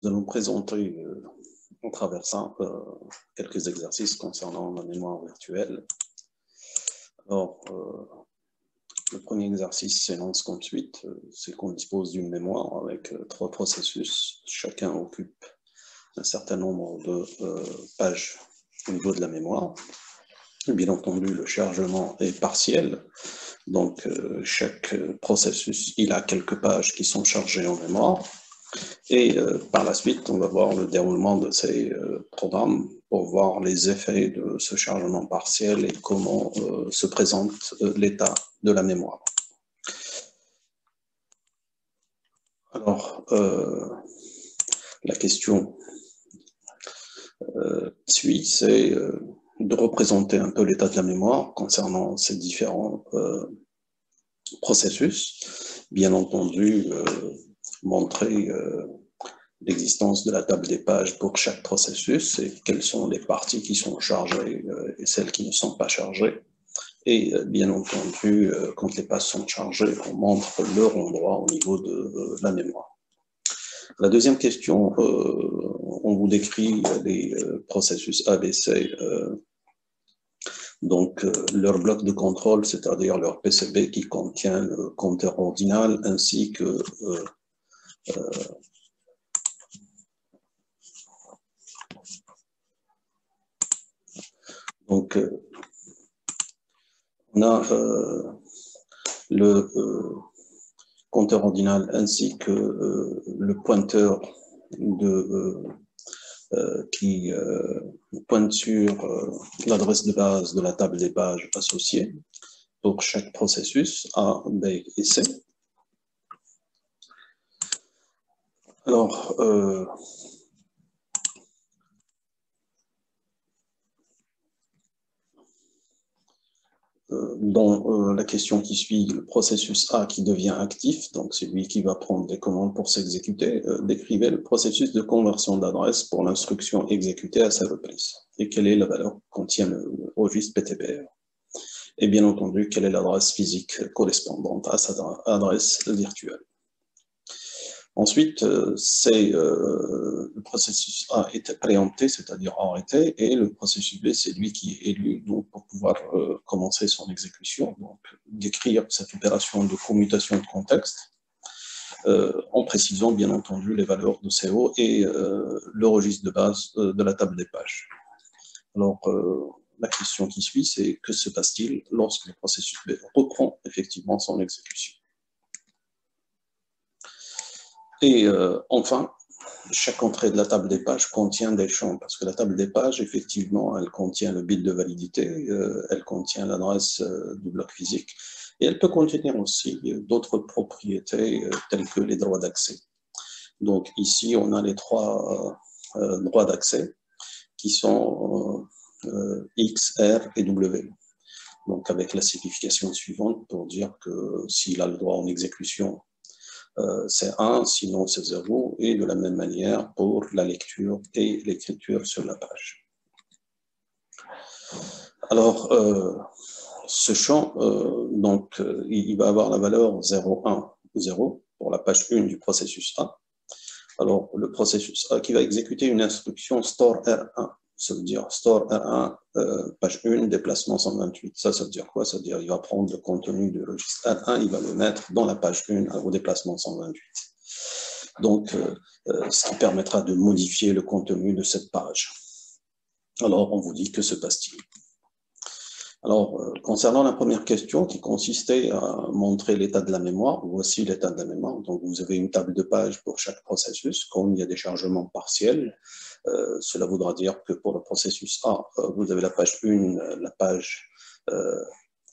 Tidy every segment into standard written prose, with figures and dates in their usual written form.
Nous allons présenter en travers ça quelques exercices concernant la mémoire virtuelle. Alors, le premier exercice s'énonce comme suite, c'est qu'on dispose d'une mémoire avec trois processus. Chacun occupe un certain nombre de pages au niveau de la mémoire. Bien entendu, le chargement est partiel, donc chaque processus, il a quelques pages qui sont chargées en mémoire. Et par la suite, on va voir le déroulement de ces programmes pour voir les effets de ce chargement partiel et comment se présente l'état de la mémoire. Alors, la question suit, c'est de représenter un peu l'état de la mémoire concernant ces différents processus. Bien entendu, montrer l'existence de la table des pages pour chaque processus et quelles sont les parties qui sont chargées et celles qui ne sont pas chargées. Et bien entendu, quand les pages sont chargées, on montre leur endroit au niveau de la mémoire. La deuxième question, on vous décrit les processus ABC, donc leur bloc de contrôle, c'est-à-dire leur PCB qui contient le compteur ordinal ainsi que donc, on a le compteur ordinal ainsi que le pointeur qui pointe sur l'adresse de base de la table des pages associée pour chaque processus A, B et C. Alors, dans la question qui suit, le processus A qui devient actif, donc c'est lui qui va prendre les commandes pour s'exécuter, décrivez le processus de conversion d'adresse pour l'instruction exécutée à sa reprise. Et quelle est la valeur que contient le registre PTBR? Et bien entendu, quelle est l'adresse physique correspondante à cette adresse virtuelle? Ensuite, le processus A est préempté, c'est-à-dire arrêté, et le processus B, c'est lui qui est élu donc, pour pouvoir commencer son exécution, donc décrire cette opération de commutation de contexte, en précisant bien entendu les valeurs de CO et le registre de base de la table des pages. Alors, la question qui suit, c'est que se passe-t-il lorsque le processus B reprend effectivement son exécution? Et enfin, chaque entrée de la table des pages contient des champs, parce que la table des pages, effectivement, elle contient le bit de validité, elle contient l'adresse du bloc physique, et elle peut contenir aussi d'autres propriétés telles que les droits d'accès. Donc ici, on a les trois droits d'accès qui sont X, R et W. Donc avec la simplification suivante pour dire que s'il a le droit en exécution, c'est 1, sinon c'est 0, et de la même manière pour la lecture et l'écriture sur la page. Alors, ce champ, il va avoir la valeur 0, 1, 0 pour la page 1 du processus A. Alors, le processus A qui va exécuter une instruction store R1, ça veut dire store R1, page 1, déplacement 128. Ça veut dire quoi? Ça veut dire qu'il va prendre le contenu du registre R1, il va le mettre dans la page 1 au déplacement 128. Donc, ce qui permettra de modifier le contenu de cette page. Alors, on vous dit que se passe-t-il? Alors, concernant la première question qui consistait à montrer l'état de la mémoire, voici l'état de la mémoire. Donc, vous avez une table de pages pour chaque processus. Comme il y a des chargements partiels, cela voudra dire que pour le processus A, vous avez la page 1, la page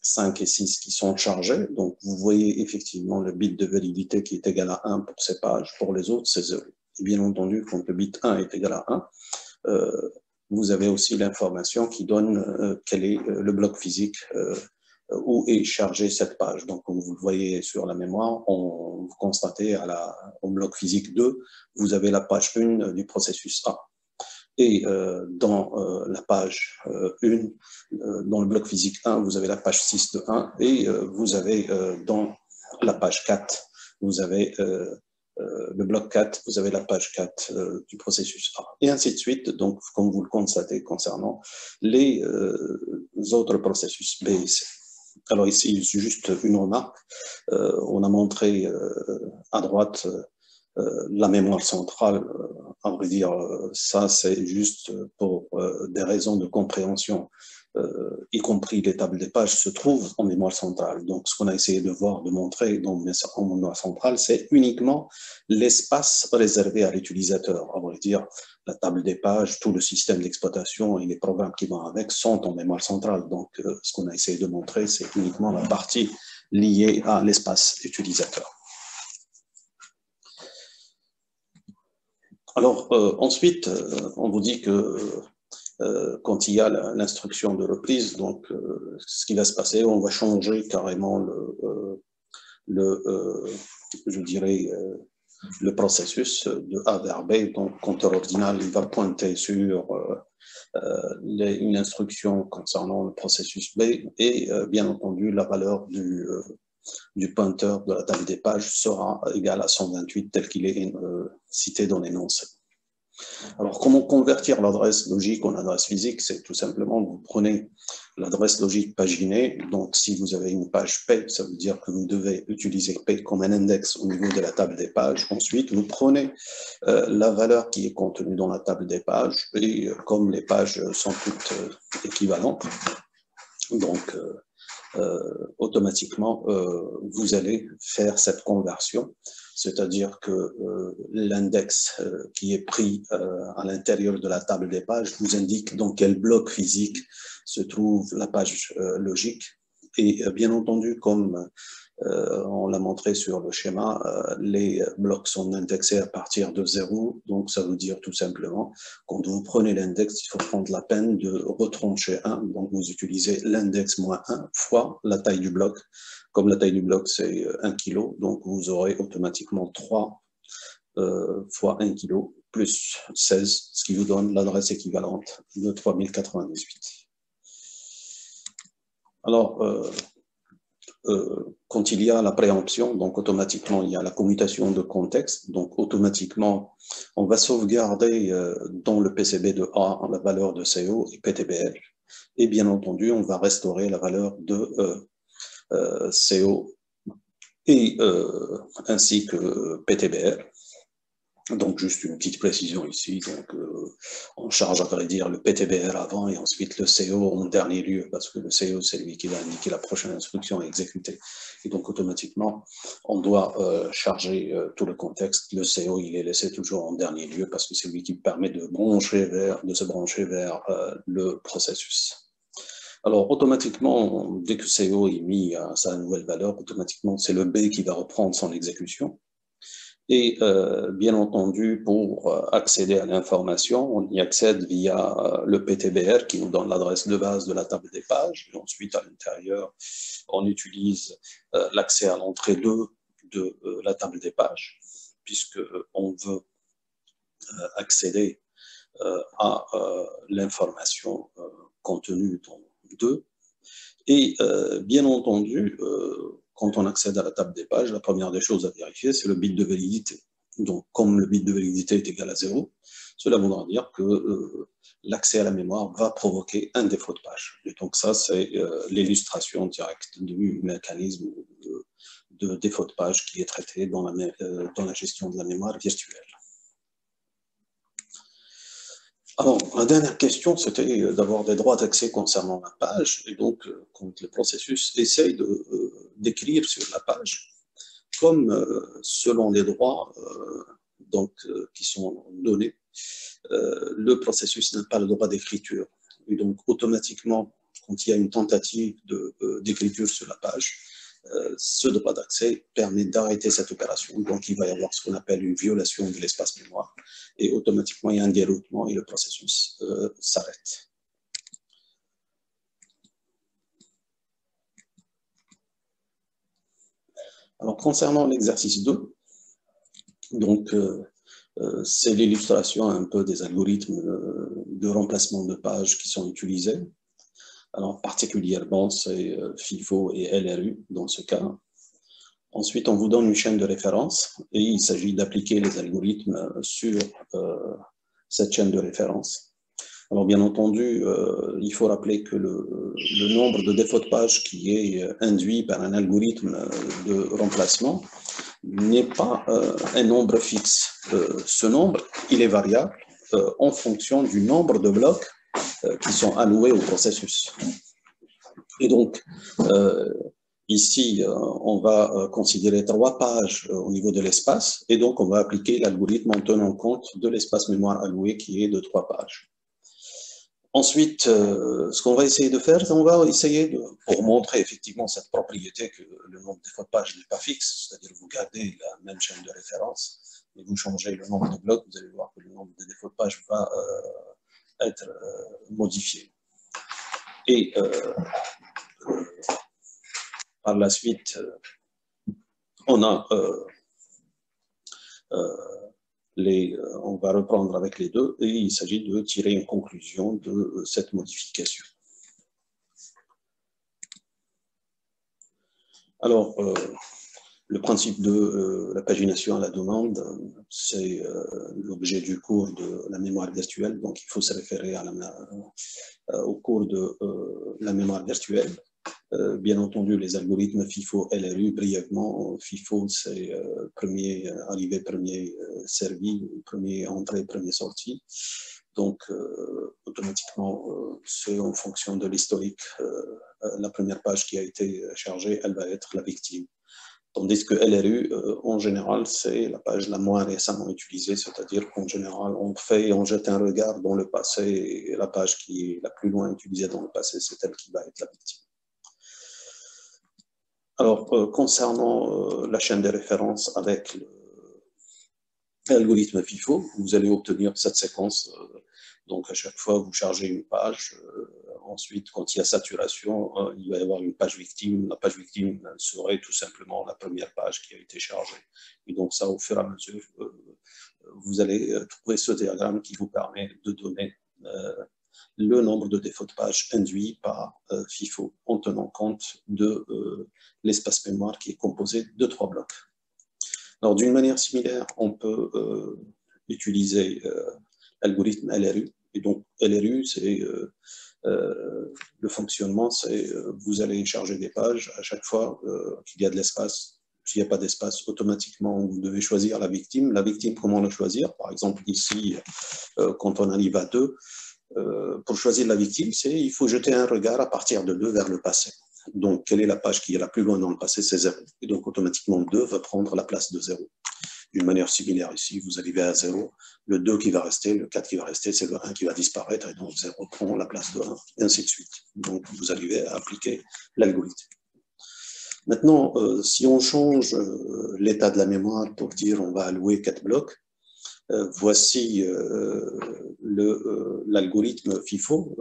5 et 6 qui sont chargées. Donc, vous voyez effectivement le bit de validité qui est égal à 1 pour ces pages. Pour les autres, c'est 0. Et bien entendu, quand le bit 1 est égal à 1, vous avez aussi l'information qui donne quel est le bloc physique où est chargée cette page. Donc, comme vous le voyez sur la mémoire, vous constatez au bloc physique 2, vous avez la page 1 du processus A. Et dans la page 1, dans le bloc physique 1, vous avez la page 6 de 1, et vous avez dans la page 4, vous avez le bloc 4, vous avez la page 4 du processus A, et ainsi de suite, donc, comme vous le constatez concernant les autres processus B et C. Alors ici, juste une remarque, on a montré à droite la mémoire centrale, à vrai dire, ça c'est juste pour des raisons de compréhension, y compris les tables des pages se trouvent en mémoire centrale. Donc ce qu'on a essayé de voir, de montrer en mémoire centrale, c'est uniquement l'espace réservé à l'utilisateur. À vrai dire, la table des pages, tout le système d'exploitation et les programmes qui vont avec sont en mémoire centrale. Donc ce qu'on a essayé de montrer, c'est uniquement la partie liée à l'espace utilisateur. Alors, ensuite, on vous dit que quand il y a l'instruction de reprise, donc ce qui va se passer, on va changer carrément je dirais, le processus de A vers B. Donc, le compteur ordinal, il va pointer sur une instruction concernant le processus B et bien entendu, la valeur du pointeur de la table des pages sera égale à 128 tel qu'il est cité dans l'énoncé. Alors, comment convertir l'adresse logique en adresse physique? C'est tout simplement, vous prenez l'adresse logique paginée. Donc, si vous avez une page P, ça veut dire que vous devez utiliser P comme un index au niveau de la table des pages. Ensuite, vous prenez la valeur qui est contenue dans la table des pages. Et comme les pages sont toutes équivalentes, donc automatiquement, vous allez faire cette conversion, c'est-à-dire que l'index qui est pris à l'intérieur de la table des pages vous indique dans quel bloc physique se trouve la page logique. Et bien entendu, comme on l'a montré sur le schéma, les blocs sont indexés à partir de 0, donc ça veut dire tout simplement, quand vous prenez l'index, il faut prendre la peine de retrancher 1, donc vous utilisez l'index moins 1 fois la taille du bloc. Comme la taille du bloc c'est 1 kg, donc vous aurez automatiquement 3 fois 1 kg plus 16, ce qui vous donne l'adresse équivalente de 3098. Alors, quand il y a la préemption, donc automatiquement il y a la commutation de contexte, donc automatiquement on va sauvegarder dans le PCB de A la valeur de CO et PTBR, et bien entendu on va restaurer la valeur de CO et ainsi que PTBR. Donc, juste une petite précision ici. Donc, on charge, à vrai dire, le PTBR avant et ensuite le CO en dernier lieu, parce que le CO, c'est lui qui va indiquer la prochaine instruction à exécuter. Et donc, automatiquement, on doit charger tout le contexte. Le CO, il est laissé toujours en dernier lieu, parce que c'est lui qui permet de se brancher vers le processus. Alors, automatiquement, dès que CO est mis à sa nouvelle valeur, automatiquement, c'est le B qui va reprendre son exécution. Et bien entendu, pour accéder à l'information, on y accède via le PTBR qui nous donne l'adresse de base de la table des pages. Et ensuite, à l'intérieur, on utilise l'accès à l'entrée 2 de la table des pages, puisqu'on veut accéder à l'information contenue dans 2. Et bien entendu, quand on accède à la table des pages, la première des choses à vérifier, c'est le bit de validité. Donc, comme le bit de validité est égal à 0, cela voudra dire que l'accès à la mémoire va provoquer un défaut de page. Et donc ça, c'est l'illustration directe du mécanisme de défaut de page qui est traité dans la gestion de la mémoire virtuelle. Alors, la dernière question, c'était d'avoir des droits d'accès concernant la page. Et donc, quand le processus essaye d'écrire sur la page, comme selon les droits qui sont donnés, le processus n'a pas le droit d'écriture. Et donc, automatiquement, quand il y a une tentative d'écriture sur la page, ce droit d'accès permet d'arrêter cette opération. Donc, il va y avoir ce qu'on appelle une violation de l'espace mémoire. Et automatiquement, il y a un déroutement et le processus s'arrête. Alors, concernant l'exercice 2, donc, c'est l'illustration un peu des algorithmes de remplacement de pages qui sont utilisés. Alors, particulièrement, c'est FIFO et LRU dans ce cas. Ensuite, on vous donne une chaîne de référence et il s'agit d'appliquer les algorithmes sur cette chaîne de référence. Alors, bien entendu, il faut rappeler que le nombre de défauts de page qui est induit par un algorithme de remplacement n'est pas un nombre fixe. Ce nombre, il est variable en fonction du nombre de blocs qui sont alloués au processus. Et donc, ici, on va considérer 3 pages au niveau de l'espace, et donc on va appliquer l'algorithme en tenant compte de l'espace mémoire alloué qui est de 3 pages. Ensuite, ce qu'on va essayer de faire, c'est on va essayer, pour montrer effectivement cette propriété que le nombre de pages n'est pas fixe, c'est-à-dire vous gardez la même chaîne de référence, et vous changez le nombre de blocs, vous allez voir que le nombre de défauts de pages va être modifié. Et par la suite, on a on va reprendre avec les deux et il s'agit de tirer une conclusion de cette modification. Alors, le principe de la pagination à la demande, c'est l'objet du cours de la mémoire virtuelle, donc il faut se référer au cours de la mémoire virtuelle. Bien entendu, les algorithmes FIFO, LRU, brièvement, FIFO, c'est premier arrivé, premier servi, premier entrée, premier sortie. Donc, automatiquement, c'est en fonction de l'historique. La première page qui a été chargée, elle va être la victime. Tandis que LRU, en général, c'est la page la moins récemment utilisée, c'est-à-dire qu'en général, on jette un regard dans le passé, et la page qui est la plus loin utilisée dans le passé, c'est elle qui va être la victime. Alors, concernant la chaîne de référence avec l'algorithme FIFO, vous allez obtenir cette séquence. Donc, à chaque fois, vous chargez une page. Ensuite, quand il y a saturation, il va y avoir une page victime. La page victime serait tout simplement la première page qui a été chargée. Et donc, ça, au fur et à mesure, vous allez trouver ce diagramme qui vous permet de donner le nombre de défauts de page induits par FIFO en tenant compte de l'espace mémoire qui est composé de 3 blocs. Alors, d'une manière similaire, on peut utiliser l'algorithme LRU. Et donc, LRU, c'est le fonctionnement, c'est vous allez charger des pages à chaque fois qu'il y a de l'espace. S'il n'y a pas d'espace, automatiquement, vous devez choisir la victime. La victime, comment la choisir? Par exemple, ici, quand on arrive à 2, pour choisir la victime, il faut jeter un regard à partir de 2 vers le passé. Donc, quelle est la page qui est la plus loin dans le passé? C'est 0. Et donc, automatiquement, 2 va prendre la place de 0. D'une manière similaire ici, vous arrivez à 0, le 2 qui va rester, le 4 qui va rester, c'est le 1 qui va disparaître, et donc 0 prend la place de 1, et ainsi de suite. Donc, vous arrivez à appliquer l'algorithme. Maintenant, si on change l'état de la mémoire pour dire on va allouer 4 blocs, voici l'algorithme FIFO,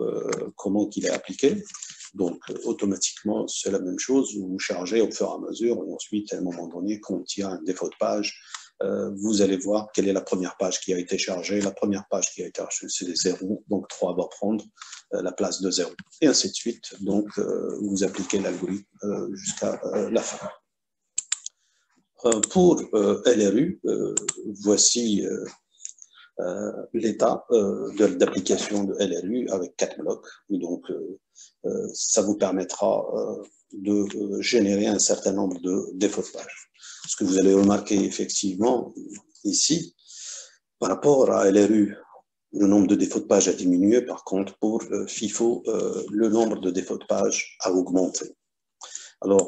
comment il est appliqué. Donc, automatiquement, c'est la même chose, vous chargez au fur et à mesure, et ensuite, à un moment donné, quand il y a un défaut de page, vous allez voir quelle est la première page qui a été chargée. La première page qui a été chargée, c'est 0, donc 3 va prendre la place de 0. Et ainsi de suite, donc vous appliquez l'algorithme jusqu'à la fin. Pour LRU, voici l'état d'application de LRU avec 4 blocs. Et donc, ça vous permettra de générer un certain nombre de défauts de page. Ce que vous allez remarquer effectivement ici, par rapport à LRU, le nombre de défauts de page a diminué. Par contre, pour FIFO, le nombre de défauts de page a augmenté. Alors,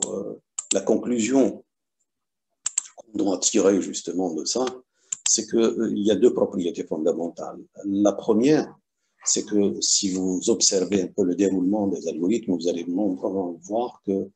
la conclusion qu'on doit tirer justement de ça, c'est qu'il y a 2 propriétés fondamentales. La première, c'est que si vous observez un peu le déroulement des algorithmes, vous allez voir que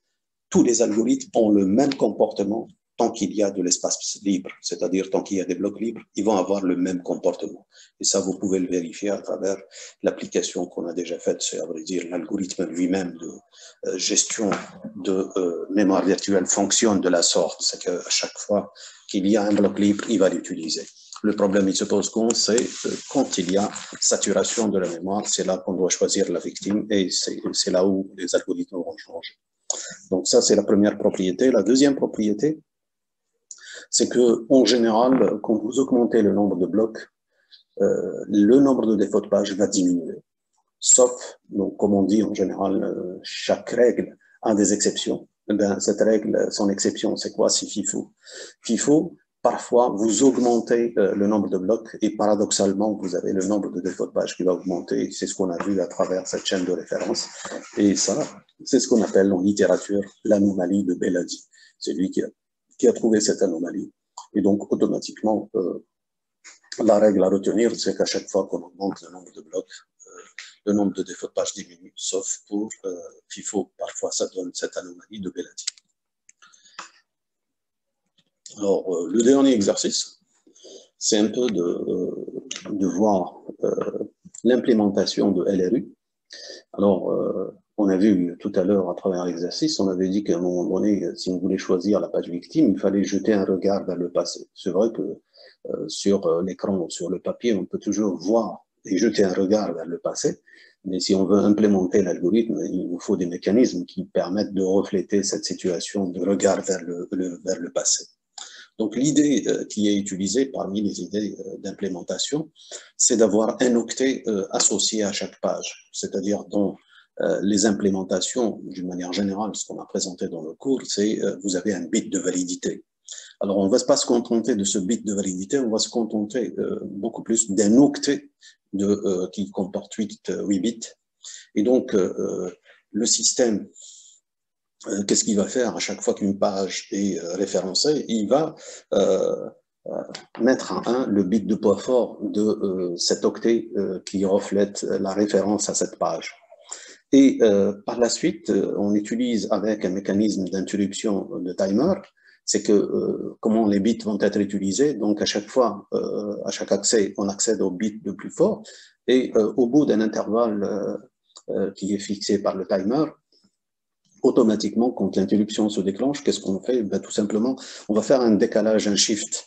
tous les algorithmes ont le même comportement tant qu'il y a de l'espace libre, c'est-à-dire tant qu'il y a des blocs libres, ils vont avoir le même comportement. Et ça, vous pouvez le vérifier à travers l'application qu'on a déjà faite, c'est à vrai dire l'algorithme lui-même de gestion de mémoire virtuelle fonctionne de la sorte, c'est qu'à chaque fois qu'il y a un bloc libre, il va l'utiliser. Le problème, il se pose quand il y a saturation de la mémoire, c'est là qu'on doit choisir la victime et c'est là où les algorithmes vont changer. Donc ça, c'est la première propriété. La deuxième propriété, c'est que en général, quand vous augmentez le nombre de blocs, le nombre de défauts de page va diminuer. Sauf, donc, comme on dit en général, chaque règle a des exceptions. Eh bien, cette règle, son exception, c'est quoi? C'est FIFO. FIFO, parfois, vous augmentez le nombre de blocs et paradoxalement, vous avez le nombre de défauts de page qui va augmenter. C'est ce qu'on a vu à travers cette chaîne de référence. Et ça, c'est ce qu'on appelle en littérature l'anomalie de Belady. C'est lui qui a trouvé cette anomalie. Et donc, automatiquement, la règle à retenir, c'est qu'à chaque fois qu'on augmente le nombre de blocs, le nombre de défauts de page diminue, sauf pour FIFO. Parfois, ça donne cette anomalie de Belady. Alors, le dernier exercice, c'est un peu de voir l'implémentation de LRU. Alors, on a vu tout à l'heure à travers l'exercice, on avait dit qu'à un moment donné, si on voulait choisir la page victime, il fallait jeter un regard vers le passé. C'est vrai que sur l'écran ou sur le papier, on peut toujours voir et jeter un regard vers le passé, mais si on veut implémenter l'algorithme, il nous faut des mécanismes qui permettent de refléter cette situation de regard vers le passé. Donc l'idée qui est utilisée parmi les idées d'implémentation, c'est d'avoir un octet associé à chaque page, c'est-à-dire dans les implémentations, d'une manière générale, ce qu'on a présenté dans le cours, c'est vous avez un bit de validité. Alors, on ne va pas se contenter de ce bit de validité, on va se contenter beaucoup plus d'un octet qui comporte 8 bits. Et donc, le système, qu'est-ce qu'il va faire à chaque fois qu'une page est référencée? Il va mettre en 1 le bit de poids fort de cet octet qui reflète la référence à cette page. Et par la suite, on utilise avec un mécanisme d'interruption de timer, c'est que comment les bits vont être utilisés. Donc à chaque fois, à chaque accès, on accède au bit le plus fort. Et au bout d'un intervalle qui est fixé par le timer, automatiquement, quand l'interruption se déclenche, qu'est-ce qu'on fait? Ben, tout simplement, on va faire un décalage, un shift.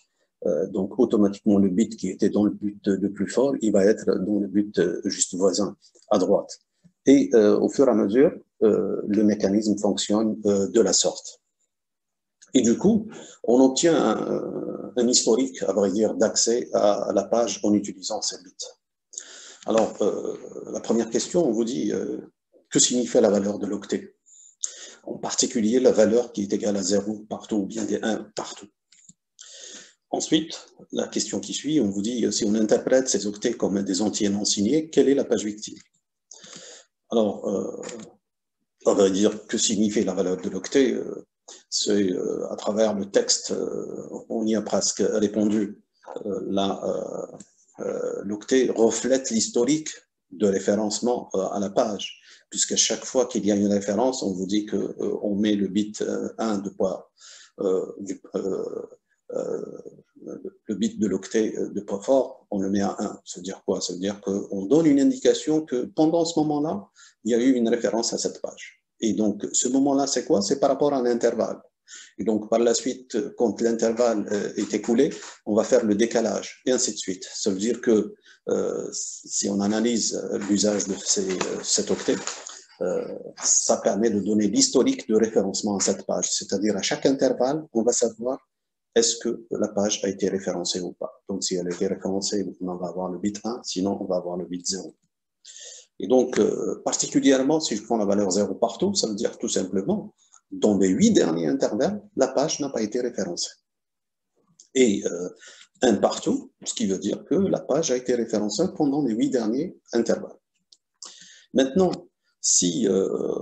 Donc automatiquement, le bit qui était dans le but le plus fort, il va être dans le but juste voisin, à droite. Et au fur et à mesure, le mécanisme fonctionne de la sorte. Et du coup, on obtient un historique, à vrai dire, d'accès à la page en utilisant ces bits. Alors, la première question, on vous dit, que signifie la valeur de l'octet? En particulier, la valeur qui est égale à 0 partout, ou bien des 1 partout. Ensuite, la question qui suit, on vous dit, si on interprète ces octets comme des entiers non signés, quelle est la page victime? Alors, à vrai dire, que signifie la valeur de l'octet? C'est à travers le texte, on y a presque répondu. L'octet reflète l'historique de référencement à la page, puisque chaque fois qu'il y a une référence, on vous dit qu'on met le bit 1 de poids, le bit de l'octet de poids fort, on le met à 1. Ça veut dire quoi? Ça veut dire qu'on donne une indication que pendant ce moment-là, il y a eu une référence à cette page. Et donc, ce moment-là, c'est quoi? C'est par rapport à un intervalle. Et donc, par la suite, quand l'intervalle est écoulé, on va faire le décalage, et ainsi de suite. Ça veut dire que si on analyse l'usage de cet octet, ça permet de donner l'historique de référencement à cette page. C'est-à-dire, à chaque intervalle, on va savoir est-ce que la page a été référencée ou pas. Donc, si elle a été référencée, on va avoir le bit 1, sinon, on va avoir le bit 0. Et donc, particulièrement, si je prends la valeur 0 partout, ça veut dire tout simplement, dans les 8 derniers intervalles, la page n'a pas été référencée. Et 1 partout, ce qui veut dire que la page a été référencée pendant les 8 derniers intervalles. Maintenant, si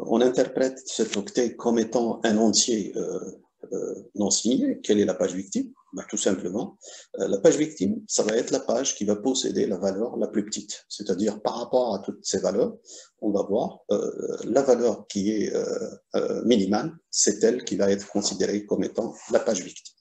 on interprète cet octet comme étant un entier non signé, quelle est la page victime? Ben, tout simplement, la page victime, ça va être la page qui va posséder la valeur la plus petite. C'est-à-dire, par rapport à toutes ces valeurs, on va voir la valeur qui est minimale, c'est elle qui va être considérée comme étant la page victime.